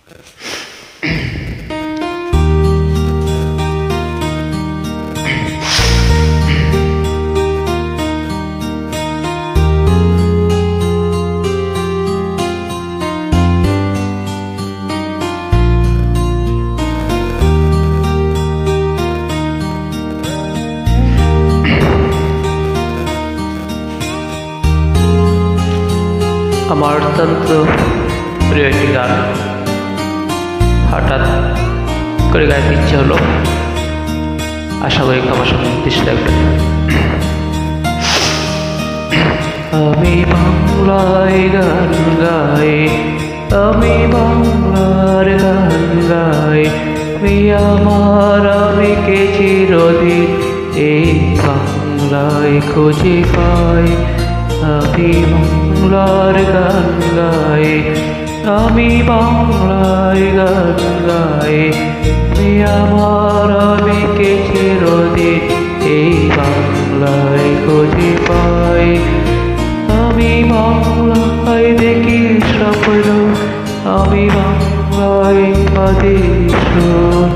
আমার অত্যন্ত প্রিয় একটি গান হঠাৎ করে গাইতে ইচ্ছে হলো। আশা করি আমার সঙ্গে দৃষ্টি রাখবেন। আমি বাংলায় গান গাই, আমি বাংলার গান গাই, আমি আমার আমিকে চিরদিন এই বাংলায় খুঁজে পাই। আমি বাংলার গান গাই, আমি বাংলায় গান গাই, আমি আমার আমিকে চিরদিন এই বাংলায় খুঁজে পাই। আমি বাংলায় দেখি স্বপ্ন, আমি বাংলায় বাদে সুর,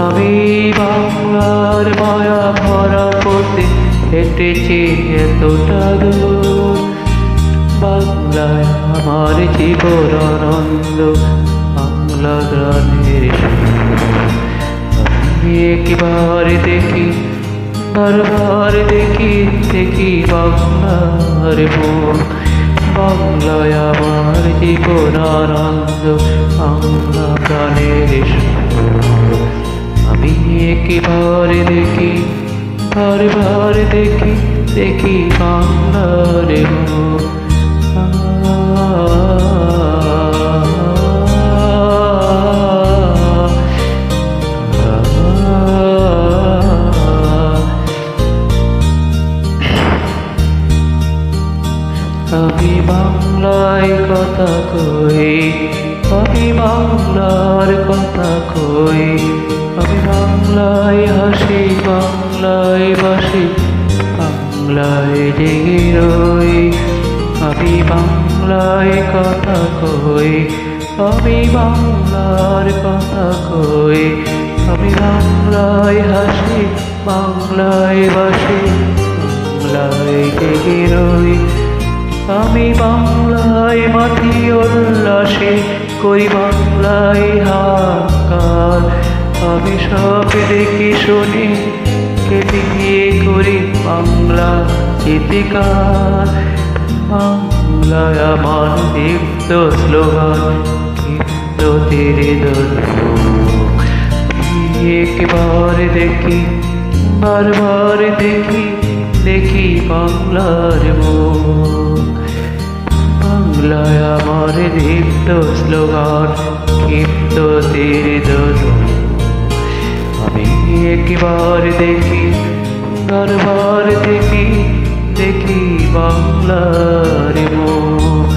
আমি বাংলার মায়া ভরা পথে হেঁটেছি এতটা দূর। বাংলায় আমার জীবন আনন্দ, বাংলা গানের সুর। আমি একবার দেখি, বারবার দেখি, দেখি বাংলার মুখ। বাংলায় আমার জীবন আনন্দ, বাংলা গানের সুর। আমি একবার দেখি, বারবার দেখি, দেখি বাংলার মুখ। আমি বাংলায় কথা কই, আমি বাংলার কথা কই, আমি বাংলায় হাসি, বাংলায় বাসি, বাংলায় জেগে রই। আমি বাংলায় কথা কই, আমি বাংলার কথা কই, আমি বাংলায় হাসি, বাংলায় বাসি, বাংলায় জেগে রই। আমি বাংলায় মাথি উল্লাসে করি, বাংলায় হাহাকার। আমি সব দেখি শুনি, কেটে গিয়ে করি বাংলা চিৎকার। বাংলায় আমার দীপ্ত স্লোগান, দীপ্ত তীরে দোলক। একবার দেখি, বারবার দেখি, দেখি বাংলার মুখ। বাংলায় আমার দীপ্ত স্লোগান, দীপ্ত তীরে দোলক। আমি একবার দেখি, বারবার দেখি, দেখি বাংলার মুখ।